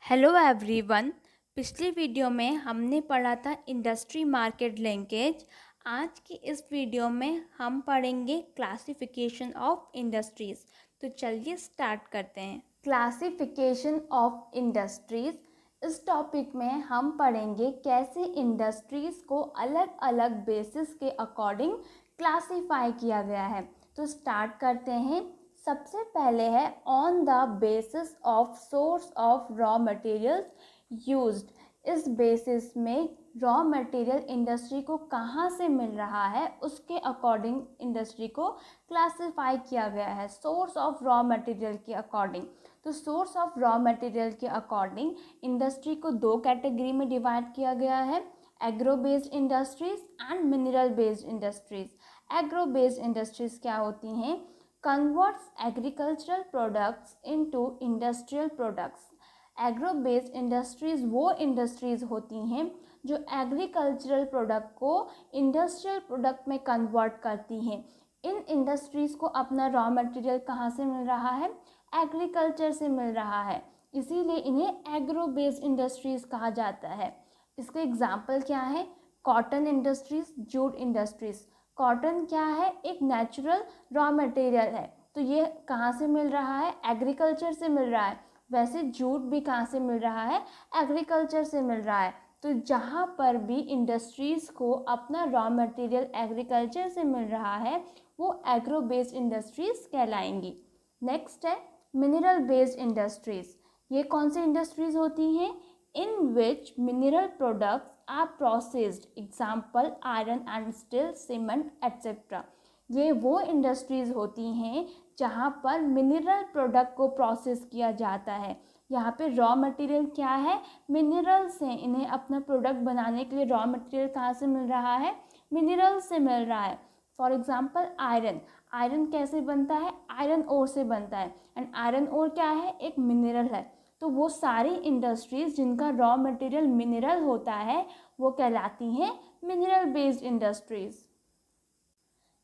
Hello everyone. पिछली video में हमने पढ़ा था इंडस्ट्री मार्केट लिंकेज। आज की इस वीडियो में हम पढ़ेंगे क्लासिफिकेशन ऑफ इंडस्ट्रीज़। तो चलिए स्टार्ट करते हैं। क्लासिफिकेशन ऑफ इंडस्ट्रीज़, इस टॉपिक में हम पढ़ेंगे कैसे इंडस्ट्रीज़ को अलग अलग बेसिस के अकॉर्डिंग क्लासीफाई किया गया है। तो स्टार्ट करते हैं। सबसे पहले है on the basis of source of raw materials used. इस बेसिस में रॉ मटेरियल इंडस्ट्री को कहाँ से मिल रहा है उसके अकॉर्डिंग इंडस्ट्री को क्लासिफाई किया गया है, सोर्स ऑफ रॉ मटेरियल के अकॉर्डिंग। तो सोर्स ऑफ रॉ मटेरियल के अकॉर्डिंग इंडस्ट्री को दो कैटेगरी में डिवाइड किया गया है, agro based industries and mineral based industries. Agro based industries क्या होती हैं? converts agricultural products into industrial products। Agro based industries वो इंडस्ट्रीज़ होती हैं जो एग्रीकल्चरल प्रोडक्ट को इंडस्ट्रियल प्रोडक्ट में कन्वर्ट करती हैं। इन इंडस्ट्रीज़ को अपना रॉ मटेरियल कहाँ से मिल रहा है? एग्रीकल्चर से मिल रहा है, इसीलिए इन्हें एग्रो बेस्ड इंडस्ट्रीज़ कहा जाता है। इसके एग्जाम्पल क्या है? Cotton industries, jute industries. Cotton क्या है? एक नेचुरल रॉ मटेरियल है, तो ये कहाँ से मिल रहा है? एग्रीकल्चर से मिल रहा है। वैसे जूट भी कहाँ से मिल रहा है? एग्रीकल्चर से मिल रहा है। तो जहाँ पर भी इंडस्ट्रीज़ को अपना रॉ मटेरियल एग्रीकल्चर से मिल रहा है वो एग्रो बेस्ड इंडस्ट्रीज़ कहलाएंगी। नेक्स्ट है मिनरल बेस्ड इंडस्ट्रीज़। ये कौन सी इंडस्ट्रीज़ होती हैं? In which mineral products are processed, example iron and steel, cement etcetera. ये वो इंडस्ट्रीज़ होती हैं जहाँ पर मिनरल प्रोडक्ट को प्रोसेस किया जाता है। यहाँ पे रॉ मटेरियल क्या है? मिनरल्स हैं। इन्हें अपना प्रोडक्ट बनाने के लिए रॉ मटेरियल कहाँ से मिल रहा है? मिनरल से मिल रहा है। For example iron. आयरन कैसे बनता है? आयरन ओर से बनता है, एंड आयरन ओर क्या है? एक मिनरल है। तो वो सारी इंडस्ट्रीज़ जिनका रॉ मटेरियल मिनरल होता है वो कहलाती हैं मिनरल बेस्ड इंडस्ट्रीज़।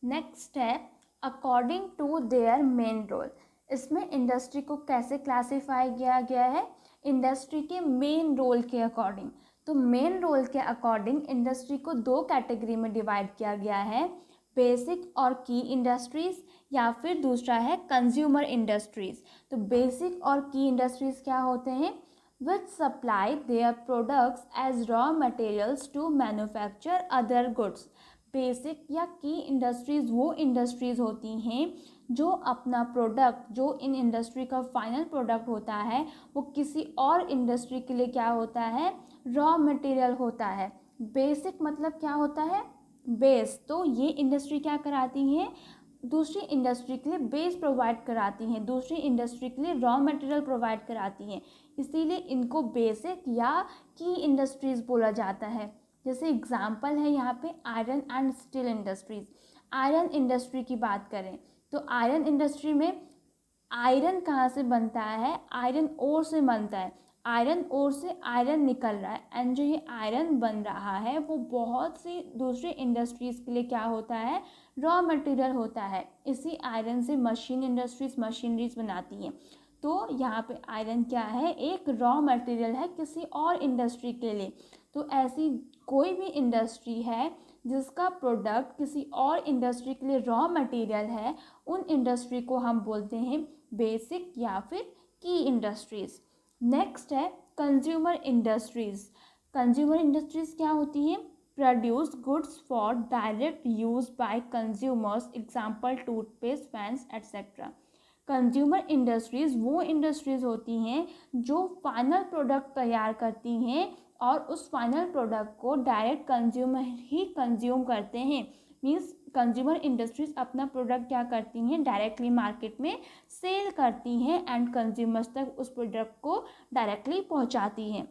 नेक्स्ट है according to their main role. इसमें इंडस्ट्री को कैसे क्लासीफाई किया गया है? इंडस्ट्री के मेन रोल के अकॉर्डिंग। तो मेन रोल के अकॉर्डिंग इंडस्ट्री को दो कैटेगरी में डिवाइड किया गया है, बेसिक और की इंडस्ट्रीज़, या फिर दूसरा है कंज्यूमर इंडस्ट्रीज़। तो बेसिक और की इंडस्ट्रीज़ क्या होते हैं? Which supply their products as raw materials to manufacture other goods. Basic या की इंडस्ट्रीज़ वो इंडस्ट्रीज़ होती हैं जो अपना प्रोडक्ट, जो इन इंडस्ट्री का फाइनल प्रोडक्ट होता है, वो किसी और इंडस्ट्री के लिए क्या होता है? रॉ मटेरियल होता है। बेसिक मतलब क्या होता है? बेस। तो ये इंडस्ट्री क्या कराती हैं? दूसरी इंडस्ट्री के लिए बेस प्रोवाइड कराती हैं, दूसरी इंडस्ट्री के लिए रॉ मटेरियल प्रोवाइड कराती हैं, इसीलिए इनको बेसिक या की इंडस्ट्रीज़ बोला जाता है। जैसे एग्जांपल है यहाँ पे iron and steel industries. Iron industry की बात करें तो आयरन इंडस्ट्री में आयरन कहाँ से बनता है? आयरन ओर से बनता है। आयरन ओर से आयरन निकल रहा है, एंड जो ये आयरन बन रहा है वो बहुत सी दूसरी इंडस्ट्रीज़ के लिए क्या होता है? रॉ मटेरियल होता है। इसी आयरन से मशीन इंडस्ट्रीज़ मशीनरीज बनाती हैं। तो यहाँ पे आयरन क्या है? एक रॉ मटेरियल है किसी और इंडस्ट्री के लिए। तो ऐसी कोई भी इंडस्ट्री है जिसका प्रोडक्ट किसी और इंडस्ट्री के लिए रॉ मटेरियल है, उन इंडस्ट्री को हम बोलते हैं बेसिक या फिर की इंडस्ट्रीज़। नेक्स्ट है कंज्यूमर इंडस्ट्रीज़। कंज्यूमर इंडस्ट्रीज़ क्या होती हैं? Produce goods for direct use by consumers, example toothpaste, fans etcetera. Consumer industries वो इंडस्ट्रीज़ होती हैं जो फाइनल प्रोडक्ट तैयार करती हैं और उस फाइनल प्रोडक्ट को डायरेक्ट कंज्यूमर ही कंज्यूम करते हैं। मीन्स कंज्यूमर इंडस्ट्रीज़ अपना प्रोडक्ट क्या करती हैं? डायरेक्टली मार्केट में सेल करती हैं एंड कंज्यूमर्स तक उस प्रोडक्ट को डायरेक्टली पहुंचाती हैं।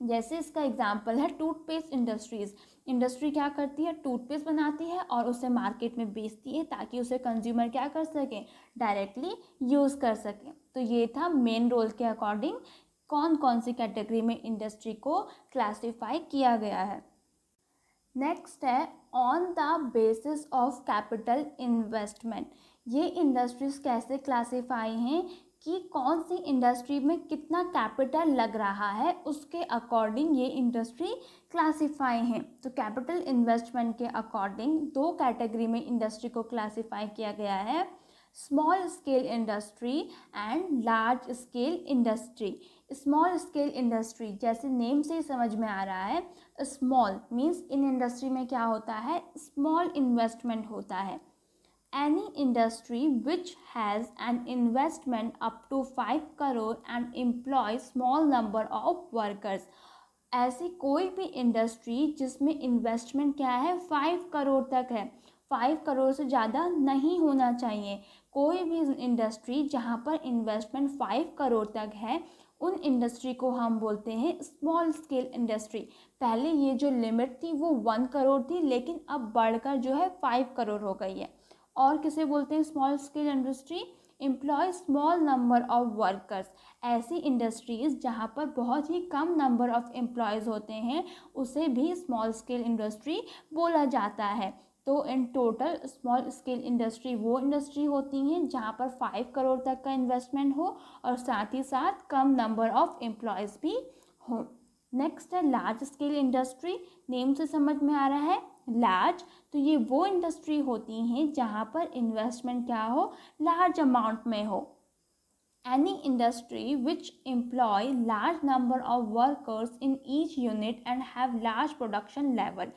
जैसे इसका एग्जांपल है टूथपेस्ट इंडस्ट्रीज़। इंडस्ट्री क्या करती है? टूथपेस्ट बनाती है और उसे मार्केट में बेचती है ताकि उसे कंज्यूमर क्या कर सकें? डायरेक्टली यूज़ कर सकें। तो ये था मेन रोल के अकॉर्डिंग कौन कौन सी कैटेगरी में इंडस्ट्री को क्लासीफाई किया गया है। नेक्स्ट है on the basis of capital investment. ये इंडस्ट्रीज़ कैसे क्लासीफाई हैं कि कौन सी इंडस्ट्री में कितना कैपिटल लग रहा है, उसके अकॉर्डिंग ये इंडस्ट्री क्लासीफाई हैं। तो कैपिटल इन्वेस्टमेंट के अकॉर्डिंग दो कैटेगरी में इंडस्ट्री को क्लासीफाई किया गया है, small scale industry and large scale industry. Small scale industry जैसे नेम से ही समझ में आ रहा है, स्मॉल मीन्स इन इंडस्ट्री में क्या होता है, स्मॉल इन्वेस्टमेंट होता है। Any industry which has an investment up to 5 crore and employs small number of workers। ऐसी कोई भी इंडस्ट्री जिसमें इन्वेस्टमेंट क्या है, 5 करोड़ तक है, 5 करोड़ से ज़्यादा नहीं होना चाहिए। कोई भी इंडस्ट्री जहाँ पर इन्वेस्टमेंट 5 करोड़ तक है, उन इंडस्ट्री को हम बोलते हैं स्मॉल स्केल इंडस्ट्री। पहले ये जो लिमिट थी वो 1 करोड़ थी, लेकिन अब बढ़कर जो है 5 करोड़ हो गई है। और किसे बोलते हैं small scale industry, employ small number of workers. ऐसी इंडस्ट्रीज़ जहाँ पर बहुत ही कम नंबर ऑफ एम्प्लॉयज़ होते हैं उसे भी स्मॉल स्केल इंडस्ट्री बोला जाता है। तो in total small scale industry वो इंडस्ट्री होती हैं जहाँ पर 5 करोड़ तक का इन्वेस्टमेंट हो और साथ ही साथ कम नंबर ऑफ एम्प्लॉयज़ भी हो। नेक्स्ट है लार्ज स्केल इंडस्ट्री। नेम से समझ में आ रहा है लार्ज, तो ये वो इंडस्ट्री होती हैं जहाँ पर इन्वेस्टमेंट क्या हो, लार्ज अमाउंट में हो। Any industry which employ large number of workers in each unit and have large production level.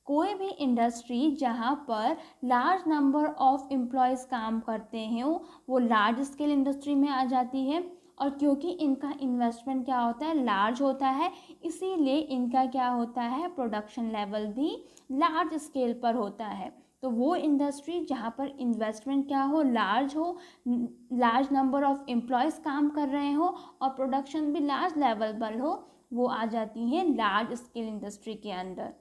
कोई भी इंडस्ट्री जहाँ पर लार्ज नंबर ऑफ एम्प्लॉयज़ काम करते हैं वो लार्ज स्केल इंडस्ट्री में आ जाती है। और क्योंकि इनका इन्वेस्टमेंट क्या होता है, लार्ज होता है, इसीलिए इनका क्या होता है, प्रोडक्शन लेवल भी लार्ज स्केल पर होता है। तो वो इंडस्ट्री जहाँ पर इन्वेस्टमेंट क्या हो, लार्ज हो, लार्ज नंबर ऑफ एम्प्लॉयज़ काम कर रहे हो और प्रोडक्शन भी लार्ज लेवल पर हो, वो आ जाती हैं लार्ज स्केल इंडस्ट्री के अंदर।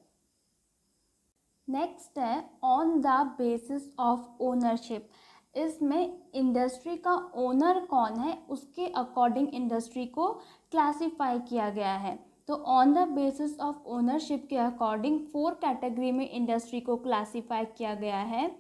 नेक्स्ट है on the basis of ownership. इसमें इंडस्ट्री का ओनर कौन है उसके अकॉर्डिंग इंडस्ट्री को क्लासीफाई किया गया है। तो on the basis of ownership के अकॉर्डिंग 4 कैटेगरी में इंडस्ट्री को क्लासीफाई किया गया है।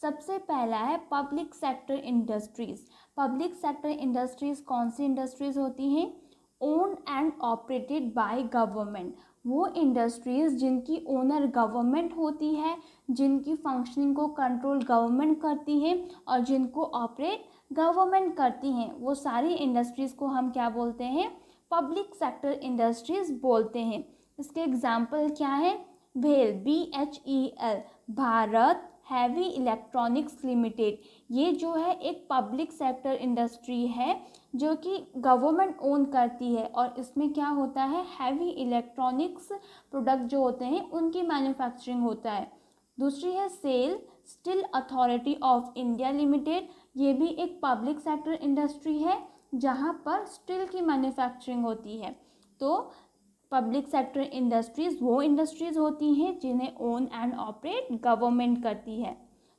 सबसे पहला है public sector industries. Public sector industries कौन सी इंडस्ट्रीज़ होती हैं, owned and operated by government. वो इंडस्ट्रीज़ जिनकी ओनर गवर्नमेंट होती है, जिनकी फंक्शनिंग को कंट्रोल गवर्नमेंट करती है और जिनको ऑपरेट गवर्नमेंट करती हैं, वो सारी इंडस्ट्रीज़ को हम क्या बोलते हैं, पब्लिक सेक्टर इंडस्ट्रीज़ बोलते हैं। इसके एग्जांपल क्या है, भेल BHEL, Bharat heavy electronics limited. ये जो है एक पब्लिक सेक्टर इंडस्ट्री है जो कि गवर्नमेंट ओन करती है और इसमें क्या होता है, हैवी इलेक्ट्रॉनिक्स प्रोडक्ट जो होते हैं उनकी मैन्युफैक्चरिंग होता है। दूसरी है SAIL steel authority of India limited. ये भी एक पब्लिक सेक्टर इंडस्ट्री है जहाँ पर स्टील की मैन्युफैक्चरिंग होती है। तो पब्लिक सेक्टर इंडस्ट्रीज़ वो इंडस्ट्रीज़ होती हैं जिन्हें ओन एंड ऑपरेट गवर्नमेंट करती है।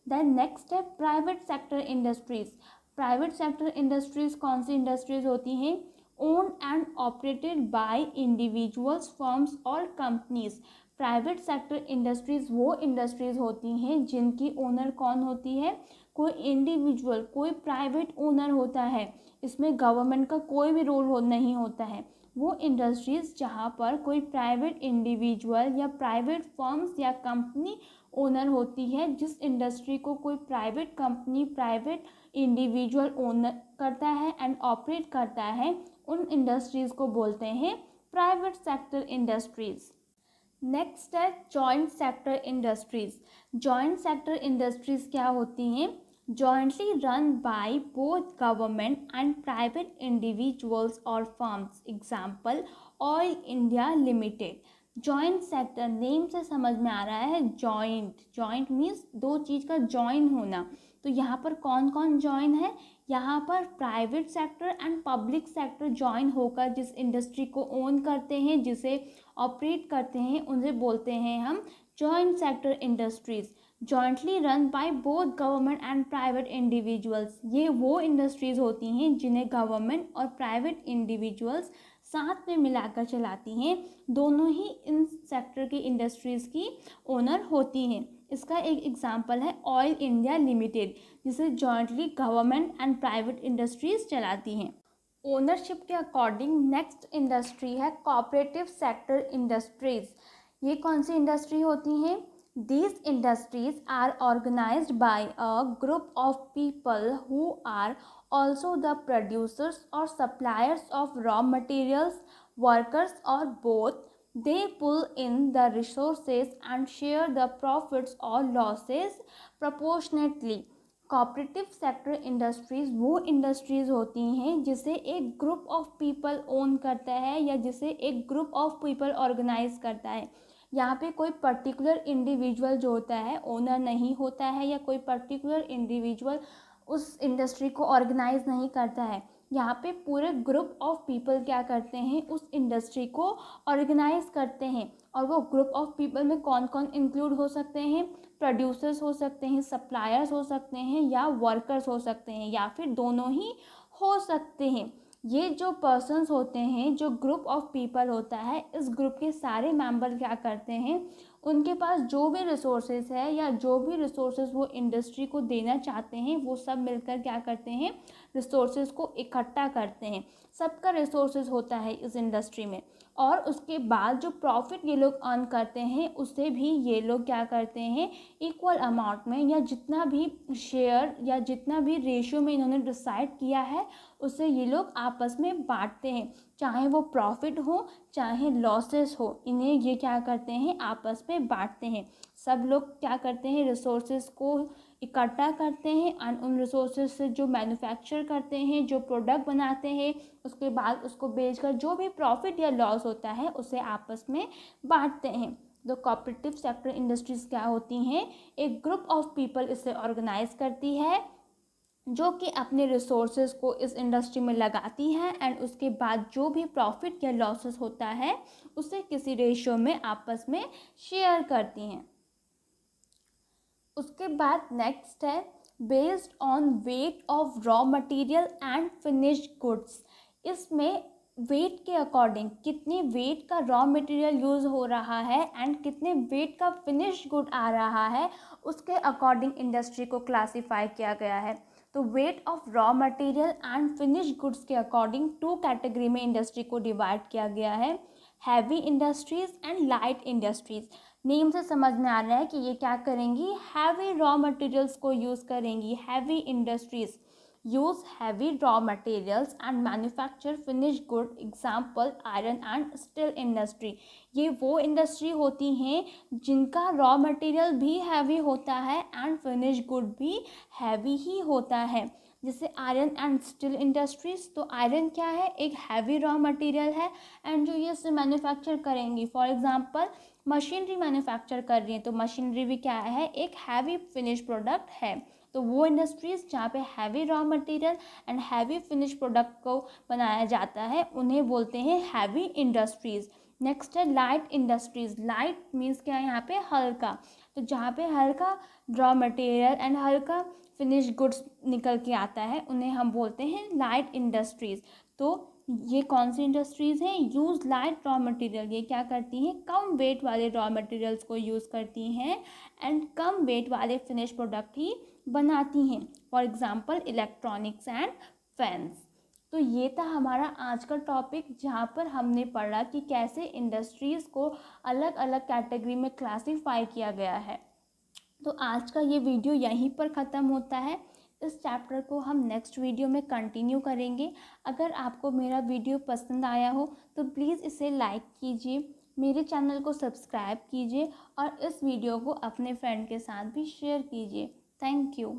देन नेक्स्ट है private sector industries. Private sector industries कौन सी इंडस्ट्रीज़ होती हैं, own and operated by individuals, firms और कंपनीज। प्राइवेट सेक्टर इंडस्ट्रीज़ वो इंडस्ट्रीज़ होती हैं जिनकी ओनर कौन होती है, कोई इंडिविजुअल, कोई प्राइवेट ओनर होता है। इसमें गवर्नमेंट का कोई भी रोल नहीं होता है। वो इंडस्ट्रीज़ जहाँ पर कोई प्राइवेट इंडिविजुअल या प्राइवेट फर्म्स या कंपनी ओनर होती है, जिस इंडस्ट्री को कोई private company, private individual owner करता है एंड ऑपरेट करता है, उन इंडस्ट्रीज़ को बोलते हैं प्राइवेट सेक्टर इंडस्ट्रीज़। नेक्स्ट है joint sector industries. Joint sector industries क्या होती हैं, jointly run by both government and private individuals or firms, example oil India limited. Joint sector name से समझ में आ रहा है, जॉइंट, जॉइंट मीन्स दो चीज़ का जॉइन होना। तो यहाँ पर कौन कौन जॉइन है, यहाँ पर private sector and public sector join होकर जिस इंडस्ट्री को ओन करते हैं, जिसे ऑपरेट करते हैं, उन्हें बोलते हैं हम joint sector industries. Jointly run by both government and private individuals. ये वो इंडस्ट्रीज़ होती हैं जिन्हें गवर्नमेंट और प्राइवेट इंडिविजुअल्स साथ में मिलाकर चलाती हैं, दोनों ही इन सेक्टर की इंडस्ट्रीज़ की ओनर होती हैं। इसका एक एग्जांपल है ऑयल इंडिया लिमिटेड, जिसे jointly government and private industries चलाती हैं। ओनरशिप के अकॉर्डिंग नेक्स्ट इंडस्ट्री है कोऑपरेटिव सेक्टर इंडस्ट्रीज। ये कौन सी इंडस्ट्री होती हैं? These industries are organized by a group of people who are also the producers or suppliers of raw materials, workers, or both. They pull in the resources and share the profits or losses proportionately. Cooperative sector industries वो industries होती हैं जिसे एक group of people own करता है या जिसे एक ग्रुप ऑफ पीपल ऑर्गेनाइज करता है। यहाँ पे कोई पर्टिकुलर इंडिविजुअल जो होता है ओनर नहीं होता है, या कोई पर्टिकुलर इंडिविजुअल उस इंडस्ट्री को ऑर्गेनाइज नहीं करता है। यहाँ पे पूरे ग्रुप ऑफ पीपल क्या करते हैं, उस इंडस्ट्री को ऑर्गेनाइज करते हैं। और वो ग्रुप ऑफ पीपल में कौन कौन इंक्लूड हो सकते हैं? प्रोड्यूसर्स हो सकते हैं, सप्लायर्स हो सकते हैं, या वर्कर्स हो सकते हैं, या फिर दोनों ही हो सकते हैं। ये जो पर्सन्स होते हैं, जो ग्रुप ऑफ पीपल होता है, इस ग्रुप के सारे मेंबर क्या करते हैं, उनके पास जो भी रिसोर्सेज है या जो भी रिसोर्सेज वो इंडस्ट्री को देना चाहते हैं, वो सब मिलकर क्या करते हैं, रिसोर्सेज को इकट्ठा करते हैं। सबका रिसोर्सेज होता है इस इंडस्ट्री में, और उसके बाद जो प्रॉफिट ये लोग अर्न करते हैं उससे भी ये लोग क्या करते हैं, इक्वल अमाउंट में या जितना भी शेयर या जितना भी रेशियो में इन्होंने डिसाइड किया है उससे ये लोग आपस में बांटते हैं। चाहे वो प्रॉफिट हो चाहे लॉसेस हो, इन्हें ये क्या करते हैं, आपस में बांटते हैं। सब लोग क्या करते हैं, रिसोर्सेज को इकट्ठा करते हैं और उन रिसोर्सेज से जो मैन्युफैक्चर करते हैं, जो प्रोडक्ट बनाते हैं, उसके बाद उसको बेचकर जो भी प्रॉफिट या लॉस होता है उसे आपस में बांटते हैं। तो कोऑपरेटिव सेक्टर इंडस्ट्रीज क्या होती हैं, एक ग्रुप ऑफ पीपल इसे ऑर्गेनाइज करती है जो कि अपने रिसोर्सेज को इस इंडस्ट्री में लगाती है, एंड उसके बाद जो भी प्रॉफिट या लॉसेस होता है उसे किसी रेशियो में आपस में शेयर करती हैं। उसके बाद नेक्स्ट है based on weight of raw material and finished goods. इसमें वेट के अकॉर्डिंग कितने वेट का रॉ मटेरियल यूज़ हो रहा है एंड कितने वेट का फिनिश्ड गुड आ रहा है, उसके अकॉर्डिंग इंडस्ट्री को क्लासीफाई किया गया है। तो weight of raw material and finished goods के अकॉर्डिंग 2 कैटेगरी में इंडस्ट्री को डिवाइड किया गया है, heavy industries and light industries. Name से समझ में आ रहा है कि ये क्या करेंगी, हैवी रॉ मटेरियल्स को यूज़ करेंगी। Heavy industries use heavy raw materials and manufacture finish good, example iron and steel industry. ये वो इंडस्ट्री होती हैं जिनका रॉ मटेरियल भी हैवी होता है एंड फिनिश गुड भी हैवी ही होता है। जैसे आयरन एंड स्टील इंडस्ट्रीज, तो आयरन क्या है, एक हैवी रॉ मटेरियल है, एंड जो ये इसे मैन्युफैक्चर करेंगी, फॉर एग्जांपल मशीनरी मैन्युफैक्चर कर रही है तो मशीनरी भी क्या है, एक हैवी फिनिश प्रोडक्ट है। तो वो इंडस्ट्रीज़ जहाँ पे heavy raw material and heavy finish product को बनाया जाता है उन्हें बोलते हैं हैवी इंडस्ट्रीज़। नेक्स्ट है लाइट इंडस्ट्रीज़। लाइट मीन्स क्या है, यहाँ पे हल्का। तो जहाँ पे हल्का रॉ मटेरियल एंड हल्का फिनिश गुड्स निकल के आता है उन्हें हम बोलते हैं लाइट इंडस्ट्रीज़। तो ये कौन सी इंडस्ट्रीज़ हैं, यूज़ लाइट रॉ मटेरियल। ये क्या करती हैं, कम वेट वाले रॉ मटेरियल्स को यूज़ करती हैं एंड कम वेट वाले फिनिश प्रोडक्ट ही बनाती हैं, for example electronics and fans. तो ये था हमारा आज का टॉपिक, जहाँ पर हमने पढ़ा कि कैसे इंडस्ट्रीज़ को अलग अलग कैटेगरी में क्लासीफाई किया गया है। तो आज का ये वीडियो यहीं पर ख़त्म होता है। इस चैप्टर को हम नेक्स्ट वीडियो में कंटिन्यू करेंगे। अगर आपको मेरा वीडियो पसंद आया हो तो प्लीज़ इसे लाइक कीजिए, मेरे चैनल को सब्सक्राइब कीजिए और इस वीडियो को अपने फ्रेंड के साथ भी शेयर कीजिए। Thank you.